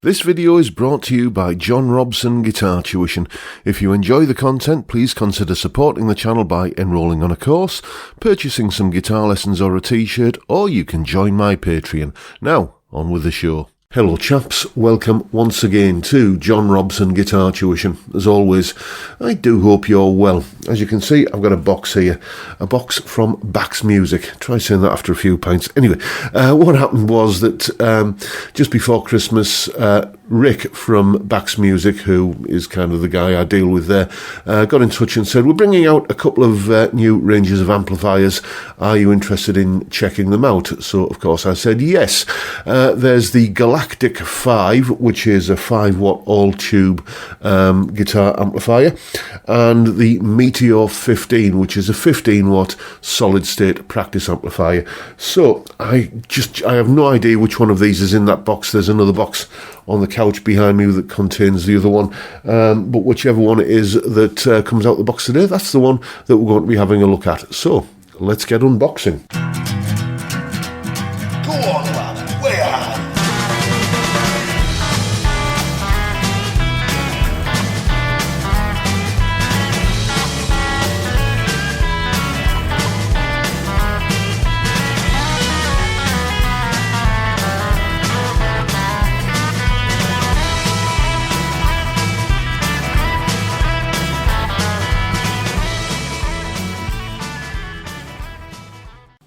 This video is brought to you by John Robson Guitar Tuition. If you enjoy the content, please consider supporting the channel by enrolling on a course, purchasing some guitar lessons or a t-shirt, or you can join my Patreon. Now, on with the show. Hello chaps, welcome once again to John Robson Guitar Tuition. As always, I do hope you're well. As you can see, I've got a box here, a box from Bax Music. Try saying that after a few pints. Anyway, what happened was that just before Christmas, Rick from Bax Music, who is kind of the guy I deal with there, got in touch and said, we're bringing out a couple of new ranges of amplifiers. Are you interested in checking them out? So, of course, I said yes. There's the Galactic 5, which is a 5-watt all-tube guitar amplifier, and the Meteor 15, which is a 15-watt solid-state practice amplifier. So, I have no idea which one of these is in that box. There's another box on the couch behind me that contains the other one, but whichever one it is that comes out the box today, that's the one that we're going to be having a look at. So, let's get unboxing. Go on, lad, way ahead.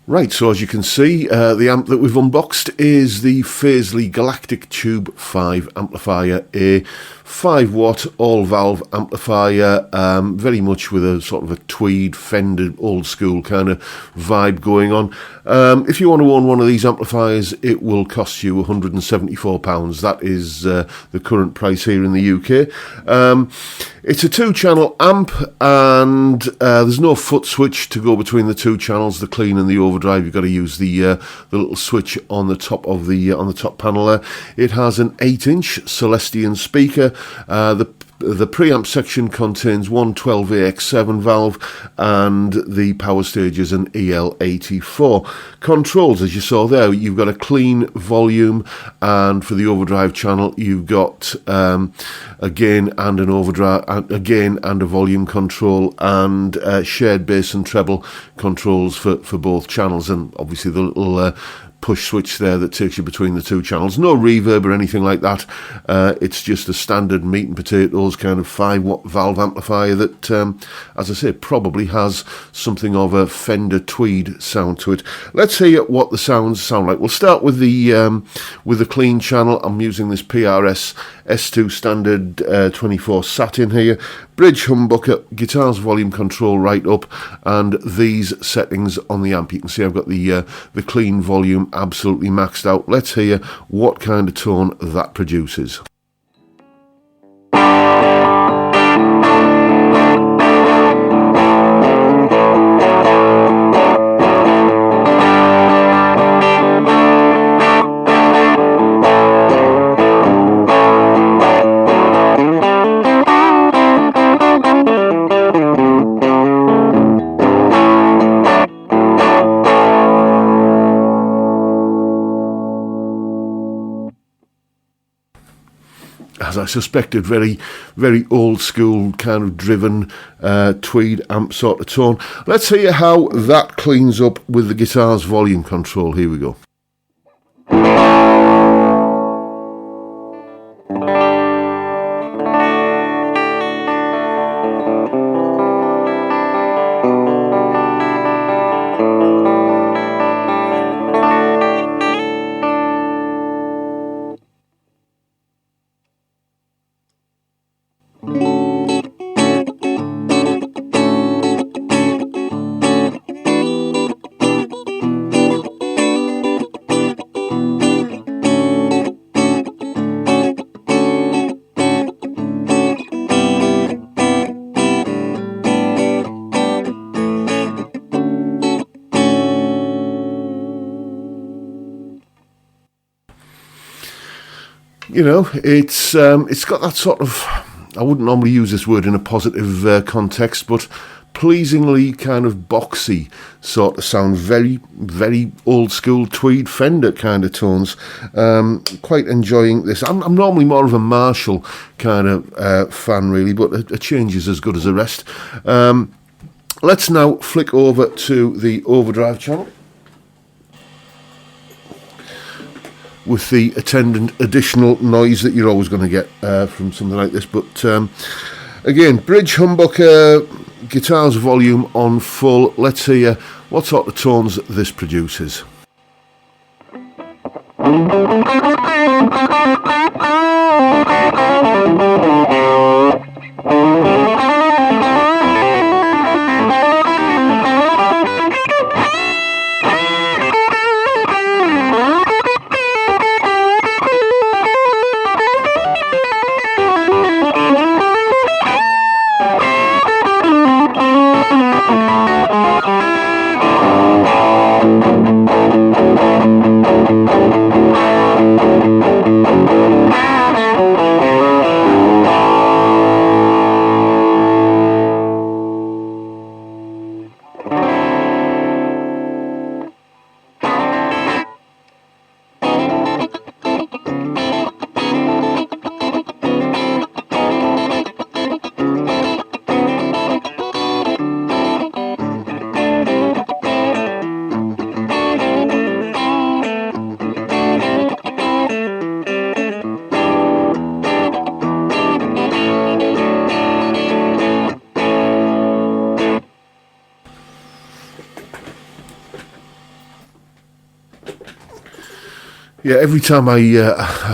Right, so as you can see, the amp that we've unboxed is the Fazley Galactic Tube 5 amplifier, a 5-watt all-valve amplifier, very much with a sort of a tweed, Fender, old-school kind of vibe going on. If you want to own one of these amplifiers, it will cost you £174. That is the current price here in the UK. It's a 2-channel amp, and there's no foot switch to go between the two channels, the clean and the overdrive. You've got to use the little switch on the top of the on the top panel there. It has an 8-inch Celestian speaker. The preamp section contains one 12AX7 valve, and the power stage is an EL84. Controls, as you saw there, you've got a clean volume, and for the overdrive channel, you've got a gain and an overdrive, a gain and a volume control, and shared bass and treble controls for both channels, and obviously the little push switch there that takes you between the two channels. No reverb or anything like that. It's just a standard meat and potatoes kind of 5-watt valve amplifier that, as I say, probably has something of a Fender tweed sound to it. Let's hear what the sounds sound like. We'll start with the clean channel. I'm using this PRS S2 standard 24 satin here. Bridge humbucker, guitar's volume control right up, and these settings on the amp. You can see I've got the clean volume absolutely maxed out. Let's hear what kind of tone that produces. As I suspected, very, very old school kind of driven tweed amp sort of tone. Let's see how that cleans up with the guitar's volume control. Here we go. You know, it's got that sort of, I wouldn't normally use this word in a positive context, but pleasingly kind of boxy sort of sound, very, very old school tweed Fender kind of tones. Quite enjoying this. I'm normally more of a Marshall kind of fan, really, but a change is as good as the rest. Let's now flick over to the Overdrive channel, with the attendant additional noise that you're always going to get from something like this. But again, bridge humbucker, guitar's volume on full. Let's hear what sort of tones this produces. Yeah, every time I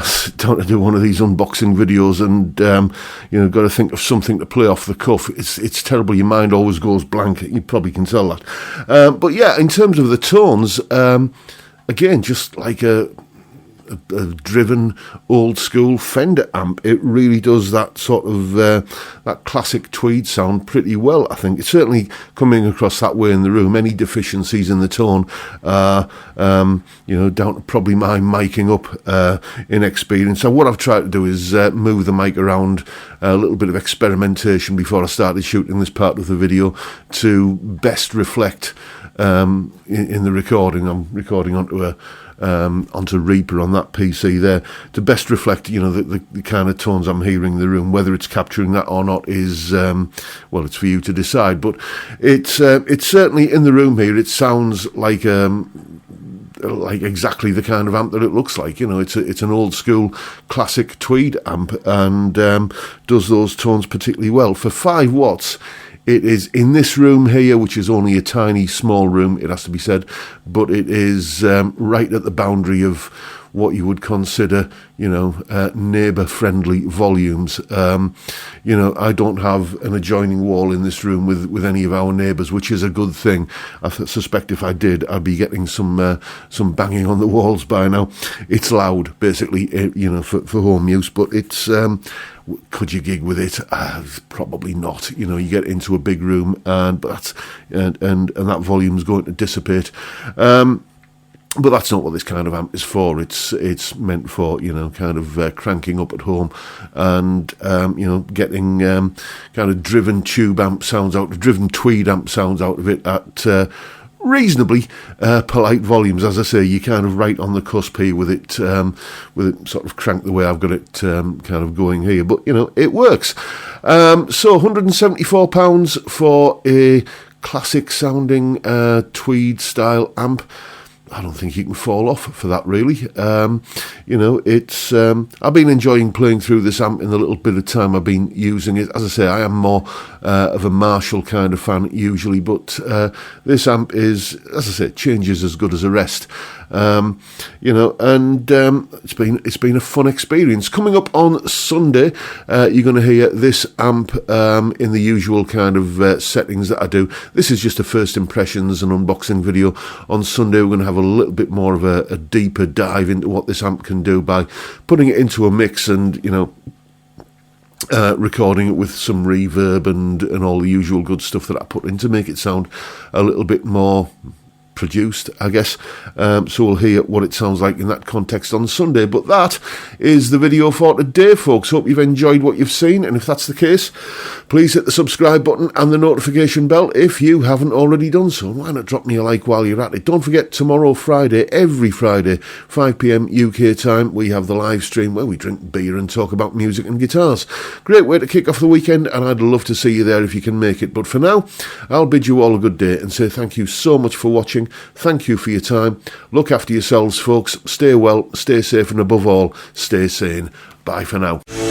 sit down to do one of these unboxing videos and, got to think of something to play off the cuff, it's terrible. Your mind always goes blank. You probably can tell that. But yeah, in terms of the tones, again, just like a driven old school Fender amp, it really does that sort of that classic tweed sound pretty well. I think it's certainly coming across that way in the room. Any deficiencies in the tone down to probably my miking up inexperience. So what I've tried to do is move the mic around, a little bit of experimentation before I started shooting this part of the video to best reflect in the recording. I'm recording onto Reaper on that PC there, to best reflect the kind of tones I'm hearing in the room. Whether it's capturing that or not is it's for you to decide, but it's certainly in the room here. It sounds like exactly the kind of amp that it looks like. It's an old school classic tweed amp, and does those tones particularly well. For 5 watts, it is in this room here, which is only a tiny, small room, it has to be said, but it is right at the boundary of what you would consider, neighbour-friendly volumes. I don't have an adjoining wall in this room with any of our neighbours, which is a good thing. I suspect if I did, I'd be getting some banging on the walls by now. It's loud, basically, for home use, but it's... could you gig with it? Probably not. You get into a big room, and that volume's going to dissipate. But that's not what this kind of amp is for. It's meant for kind of cranking up at home, and getting kind of driven tube amp sounds out, driven tweed amp sounds out of it at reasonably polite volumes. As I say, you're kind of right on the cusp here with it sort of cranked the way I've got it kind of going here. But it works. So £174 for a classic sounding tweed style amp. I don't think you can fall off for that, really. It's I've been enjoying playing through this amp in the little bit of time I've been using it. As I say, I am more of a Marshall kind of fan usually, but this amp is, as I say, changes as good as the rest. It's been a fun experience. Coming up on Sunday, you're going to hear this amp in the usual kind of settings that I do. This is just a first impressions and unboxing video. On Sunday, we're going to have a little bit more of a deeper dive into what this amp can do by putting it into a mix and recording it with some reverb and all the usual good stuff that I put in to make it sound a little bit more produced, I guess. So we'll hear what it sounds like in that context on Sunday. But that is the video for today, folks. Hope you've enjoyed what you've seen, and if that's the case, please hit the subscribe button and the notification bell if you haven't already done so. Why not drop me a like while you're at it? Don't forget, tomorrow Friday, every Friday, 5 p.m. UK time, we have the live stream where we drink beer and talk about music and guitars. Great way to kick off the weekend, and I'd love to see you there if you can make it. But for now, I'll bid you all a good day and say thank you so much for watching. Thank you for your time. Look after yourselves, folks. Stay well, stay safe, and above all, stay sane. Bye for now.